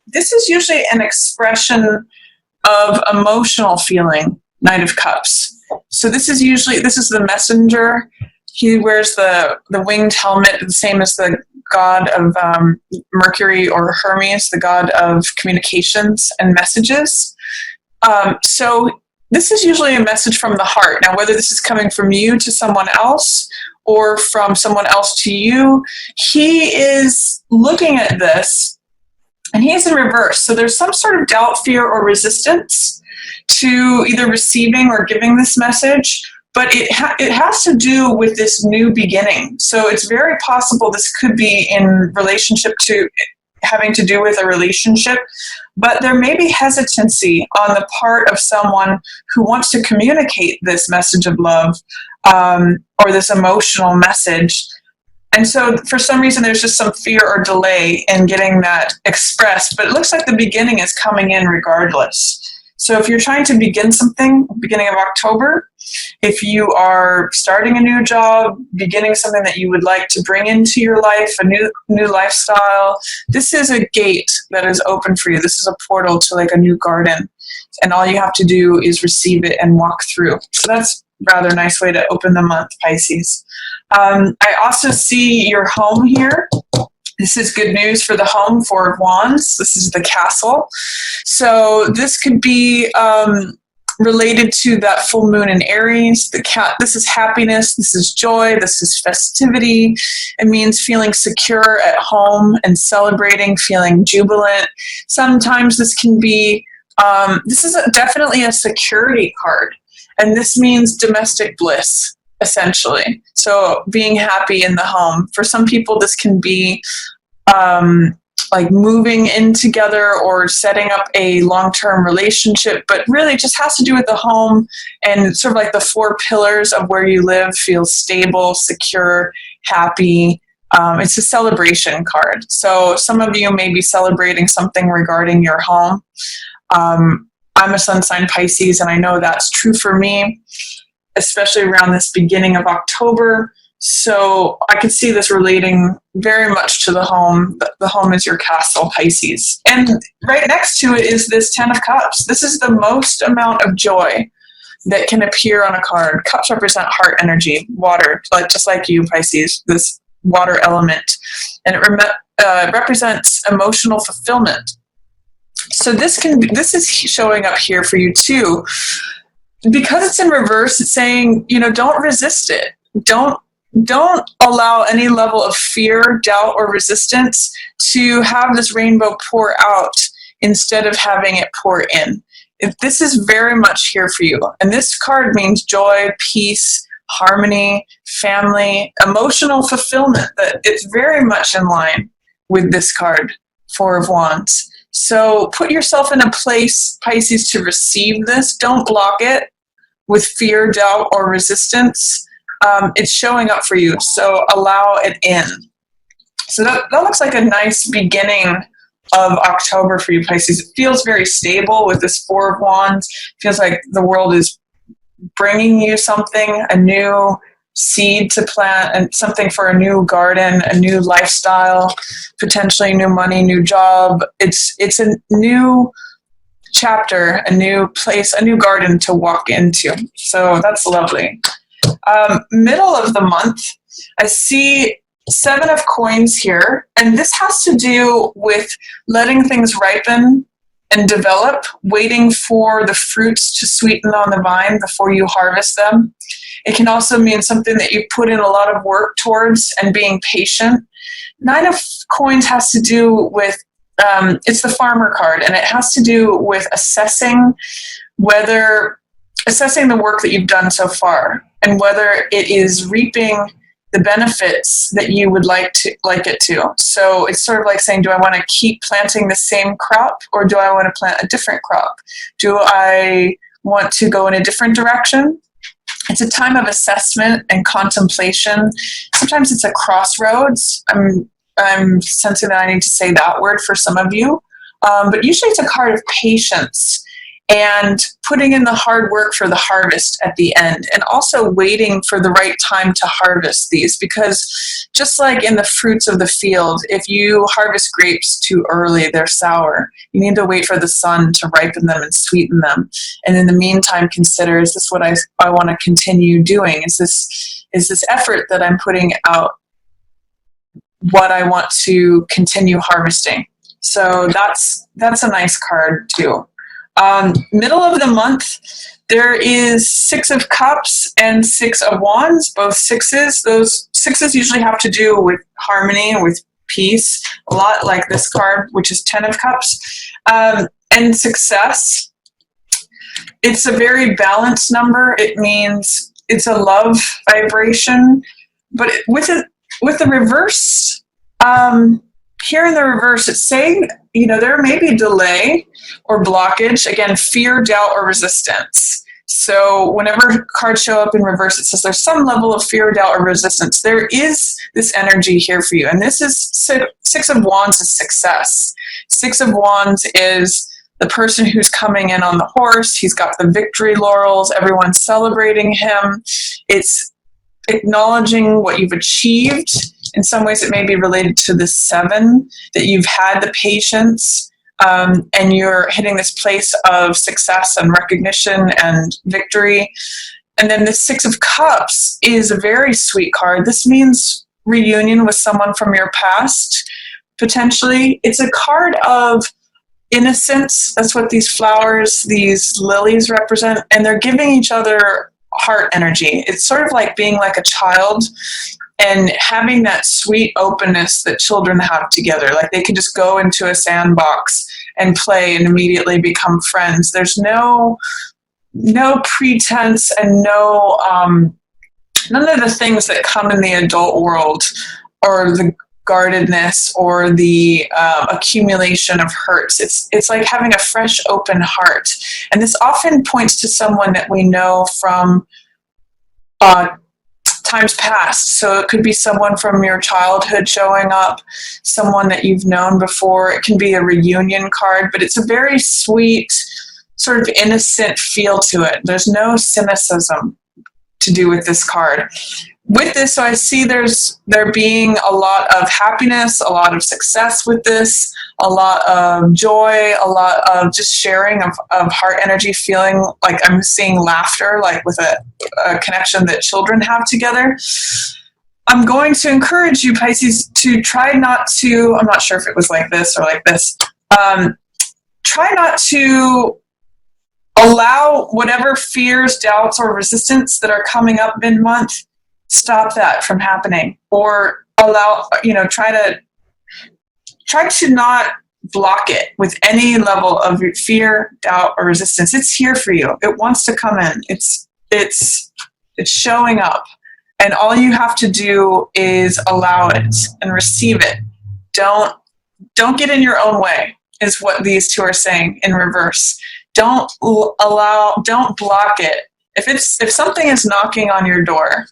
This is usually an expression of emotional feeling, Knight of Cups. So this is the messenger. He wears the winged helmet, the same as the god of Mercury or Hermes, the god of communications and messages. So this is usually a message from the heart. Now, whether this is coming from you to someone else or from someone else to you, he is looking at this and he's in reverse. So there's some sort of doubt, fear, or resistance to either receiving or giving this message, but it has to do with this new beginning. So it's very possible this could be in relationship to having to do with a relationship, but there may be hesitancy on the part of someone who wants to communicate this message of love or this emotional message. And so for some reason, there's just some fear or delay in getting that expressed, but it looks like the beginning is coming in regardless. So if you're trying to begin something, beginning of October, if you are starting a new job, beginning something that you would like to bring into your life, a new lifestyle, this is a gate that is open for you. This is a portal to like a new garden. And all you have to do is receive it and walk through. So that's a rather nice way to open the month, Pisces. I also see your home here. This is good news for the home, Four of Wands. This is the castle. So this could be related to that full moon in Aries. This is happiness. This is joy. This is festivity. It means feeling secure at home and celebrating, feeling jubilant. Sometimes this can be, this is definitely a security card. And this means domestic bliss, essentially. So being happy in the home. For some people, this can be like moving in together or setting up a long-term relationship, but really it just has to do with the home and sort of like the four pillars of where you live feels stable, secure, happy. It's a celebration card. So some of you may be celebrating something regarding your home. I'm a sun sign Pisces, and I know that's true for me, especially around this beginning of October. So I could see this relating very much to the home. The home is your castle, Pisces. And right next to it is this Ten of Cups. This is the most amount of joy that can appear on a card. Cups represent heart energy, water, just like you, Pisces, this water element. And it represents emotional fulfillment. So this is showing up here for you too. Because it's in reverse, it's saying, don't resist it. Don't allow any level of fear, doubt, or resistance to have this rainbow pour out instead of having it pour in. This is very much here for you. And this card means joy, peace, harmony, family, emotional fulfillment. That it's very much in line with this card, Four of Wands. So put yourself in a place, Pisces, to receive this. Don't block it with fear, doubt, or resistance. It's showing up for you, so allow it in. So that looks like a nice beginning of October for you, Pisces. It feels very stable with this Four of Wands. It feels like the world is bringing you something, a new seed to plant, and something for a new garden, a new lifestyle, potentially new money, new job. It's a new chapter, a new place, a new garden to walk into. So that's lovely. Middle of the month, I see Seven of Coins here, and this has to do with letting things ripen and develop, waiting for the fruits to sweeten on the vine before you harvest them. It can also mean something that you put in a lot of work towards and being patient. Nine of Coins has to do with, it's the farmer card, and it has to do with assessing the work that you've done so far and whether it is reaping the benefits that you would like it to. So it's sort of like saying, do I want to keep planting the same crop, or do I want to plant a different crop? Do I want to go in a different direction? It's a time of assessment and contemplation. Sometimes it's a crossroads. I'm sensing that I need to say that word for some of you. But usually it's a card of patience and putting in the hard work for the harvest at the end, and also waiting for the right time to harvest these, because just like in the fruits of the field, if you harvest grapes too early, they're sour. You need to wait for the sun to ripen them and sweeten them, and in the meantime consider, is this what I want to continue doing? Is this effort that I'm putting out what I want to continue harvesting? So that's a nice card too. Middle of the month, there is Six of Cups and Six of Wands, both sixes. Those sixes usually have to do with harmony, with peace, a lot like this card, which is Ten of Cups. And success. It's a very balanced number. It means it's a love vibration, but with the reverse, here in the reverse, it's saying, there may be delay or blockage, again, fear, doubt, or resistance. So whenever cards show up in reverse, it says there's some level of fear, doubt, or resistance. There is this energy here for you. And this is Six of Wands is success. Six of Wands is the person who's coming in on the horse. He's got the victory laurels. Everyone's celebrating him. It's acknowledging what you've achieved. In some ways, it may be related to the seven, that you've had the patience, and you're hitting this place of success and recognition and victory. And then the Six of Cups is a very sweet card. This means reunion with someone from your past, potentially. It's a card of innocence. That's what these flowers, these lilies represent. And they're giving each other heart energy. It's sort of like being like a child and having that sweet openness that children have together. Like they can just go into a sandbox and play and immediately become friends. There's no pretense and none of the things that come in the adult world, or the guardedness or the accumulation of hurts. It's like having a fresh, open heart. And this often points to someone that we know from times past. So it could be someone from your childhood showing up, someone that you've known before. It can be a reunion card, but it's a very sweet, sort of innocent feel to it. There's no cynicism to do with this card. With this, so I see there being a lot of happiness, a lot of success with this, a lot of joy, a lot of just sharing of heart energy, feeling like I'm seeing laughter, like with a connection that children have together. I'm going to encourage you, Pisces, to try not to, I'm not sure if it was like this or like this, try not to allow whatever fears, doubts, or resistance that are coming up mid-month, stop that from happening, or allow, try to not block it with any level of fear, doubt, or resistance. It's here for you. It wants to come in. It's showing up. And all you have to do is allow it and receive it. Don't get in your own way, is what these two are saying in reverse. Don't block it. If something is knocking on your door,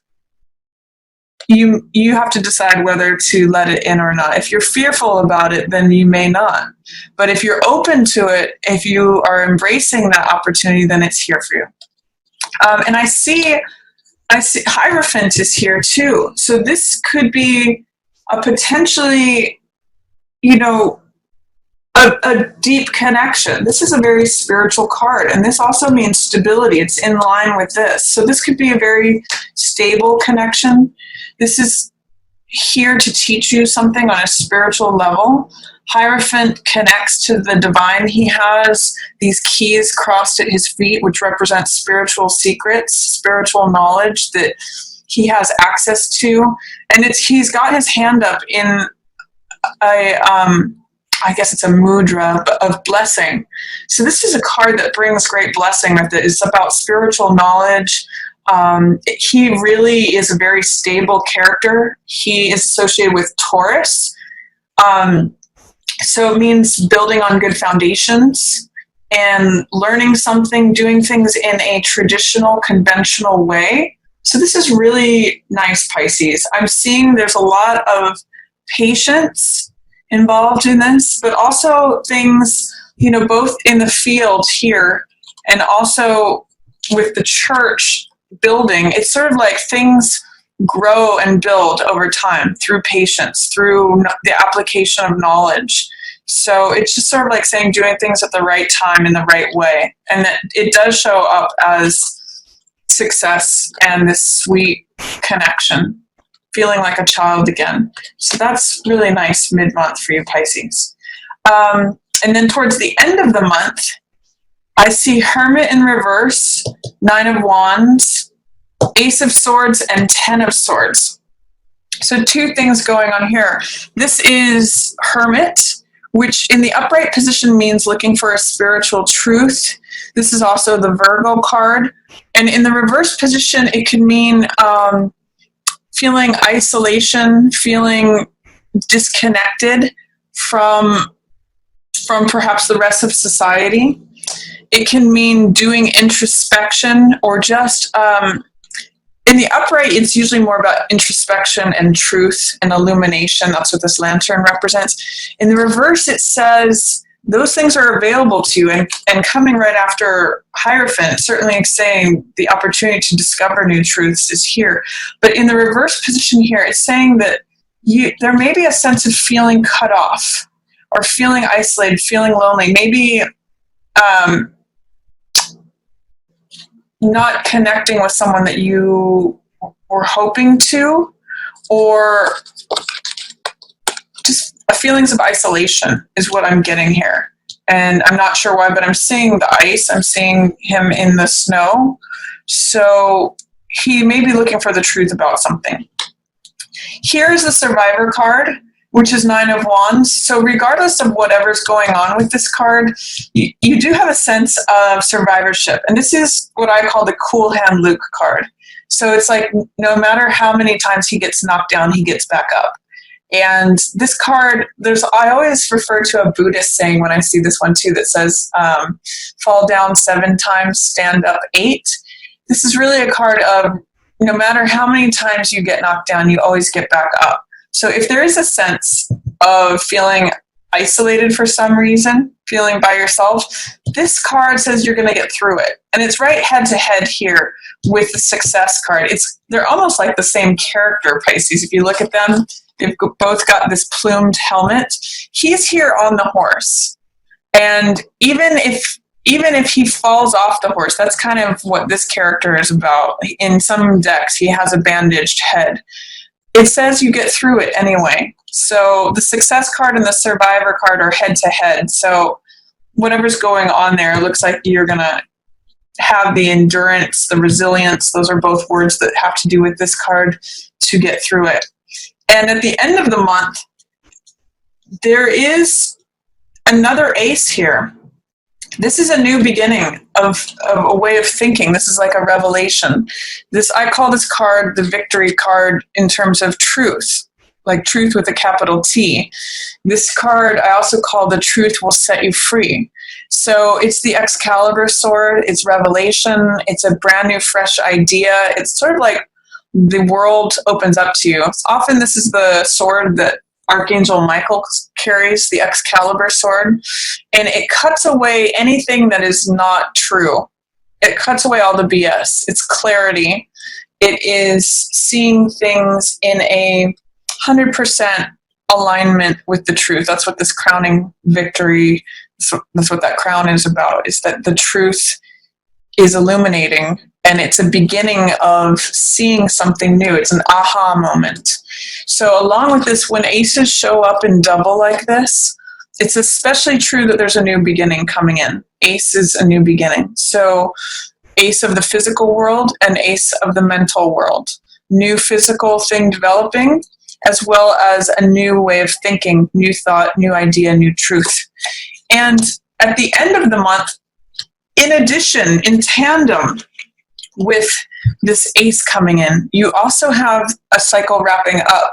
you have to decide whether to let it in or not. If you're fearful about it, then you may not. But if you're open to it, if you are embracing that opportunity, then it's here for you. And I see Hierophant is here too. So this could be a potentially, a deep connection. This is a very spiritual card, and this also means stability. It's in line with this. So this could be a very stable connection. This is here to teach you something on a spiritual level. Hierophant connects to the divine. He has these keys crossed at his feet, which represent spiritual secrets, spiritual knowledge that he has access to. And he's got his hand up in I guess it's a mudra of blessing. So this is a card that brings great blessing with it. It's about spiritual knowledge. He really is a very stable character. He is associated with Taurus. So it means building on good foundations and learning something, doing things in a traditional, conventional way. So this is really nice, Pisces. I'm seeing there's a lot of patience involved in this, but also things, both in the field here, And also with the church building, it's sort of like things grow and build over time through patience, through the application of knowledge. So it's just sort of like saying doing things at the right time in the right way. And that it does show up as success and this sweet connection, feeling like a child again. So that's really nice mid-month for you, Pisces. And then towards the end of the month, I see Hermit in reverse, 9 of Wands, Ace of Swords, and 10 of Swords. So two things going on here. This is Hermit, which in the upright position means looking for a spiritual truth. This is also the Virgo card. And in the reverse position, it can mean feeling isolation, feeling disconnected from perhaps the rest of society. It can mean doing introspection or just, in the upright, it's usually more about introspection and truth and illumination. That's what this lantern represents. In the reverse, it says those things are available to you, and coming right after Hierophant, certainly saying the opportunity to discover new truths is here. But in the reverse position here, it's saying that there may be a sense of feeling cut off or feeling isolated, feeling lonely, maybe not connecting with someone that you were hoping to, or just feelings of isolation is what I'm getting here. And I'm not sure why, but I'm seeing the ice. I'm seeing him in the snow. So he may be looking for the truth about something. Here's the Survivor card, which is 9 of Wands. So regardless of whatever's going on with this card, you do have a sense of survivorship. And this is what I call the cool hand Luke card. So it's like no matter how many times he gets knocked down, he gets back up. And this card, I always refer to a Buddhist saying when I see this one too that says, fall down 7 times, stand up 8. This is really a card of no matter how many times you get knocked down, you always get back up. So if there is a sense of feeling isolated for some reason, feeling by yourself, this card says you're going to get through it. And it's right head to head here with the Success card. They're almost like the same character, Pisces. If you look at them, they've both got this plumed helmet. He's here on the horse. And even if he falls off the horse, that's kind of what this character is about. In some decks, he has a bandaged head. It says you get through it anyway. So the Success card and the Survivor card are head to head. So whatever's going on there, it looks like you're going to have the endurance, the resilience. Those are both words that have to do with this card to get through it. And at the end of the month, there is another ace here. This is a new beginning of a way of thinking. This is like a revelation. I call this card the victory card in terms of truth, like truth with a capital T. This card I also call the truth will set you free. So it's the Excalibur sword, it's revelation, it's a brand new fresh idea. It's sort of like the world opens up to you. Often this is the sword that Archangel Michael carries, the Excalibur sword, and it cuts away anything that is not true. It cuts away all the BS. It's clarity. It is seeing things in a 100% alignment with the truth. That's what this crowning victory, that's what that crown is about, is that the truth is illuminating, and it's a beginning of seeing something new. It's an aha moment. So along with this, when aces show up in double like this, it's especially true that there's a new beginning coming in. Ace is a new beginning. So ace of the physical world and ace of the mental world. New physical thing developing, as well as a new way of thinking, new thought, new idea, new truth. And at the end of the month, in addition, in tandem with this ace coming in, you also have a cycle wrapping up.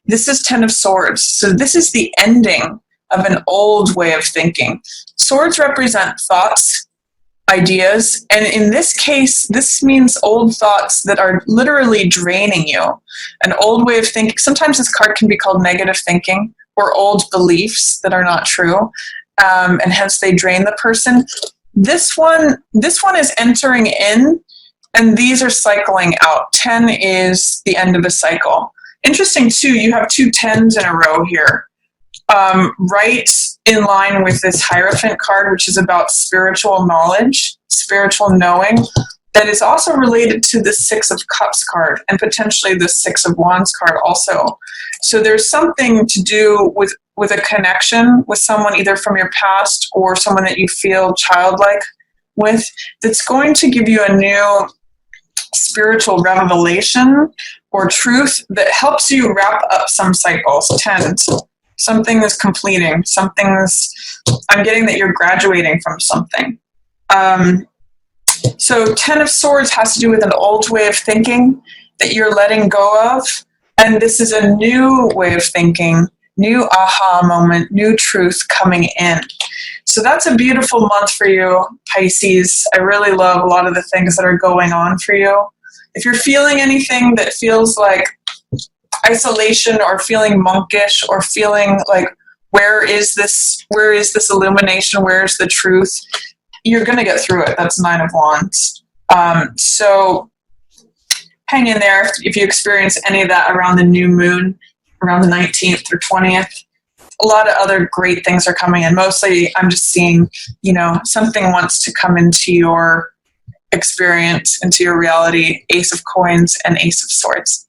This is 10 of Swords. So this is the ending of an old way of thinking. Swords represent thoughts, ideas, and in this case, this means old thoughts that are literally draining you. An old way of thinking. Sometimes this card can be called negative thinking or old beliefs that are not true, and hence they drain the person. This one is entering in, and these are cycling out. 10 is the end of a cycle. Interesting too, you have two 10s in a row here. Right in line with this Hierophant card, which is about spiritual knowledge, spiritual knowing, that is also related to the Six of Cups card and potentially the Six of Wands card also. So there's something to do with a connection with someone either from your past or someone that you feel childlike with, that's going to give you a new spiritual revelation or truth that helps you wrap up some cycles. 10s. Something is completing. I'm getting that you're graduating from something. So 10 of Swords has to do with an old way of thinking that you're letting go of. And this is a new way of thinking, new aha moment, new truth coming in. So that's a beautiful month for you, Pisces. I really love a lot of the things that are going on for you. If you're feeling anything that feels like isolation or feeling monkish or feeling like, where is this illumination? Where is the truth? You're going to get through it. That's 9 of Wands. So hang in there if you experience any of that around the new moon, around the 19th or 20th. A lot of other great things are coming in. Mostly I'm just seeing, something wants to come into your experience, into your reality. Ace of Coins and Ace of Swords.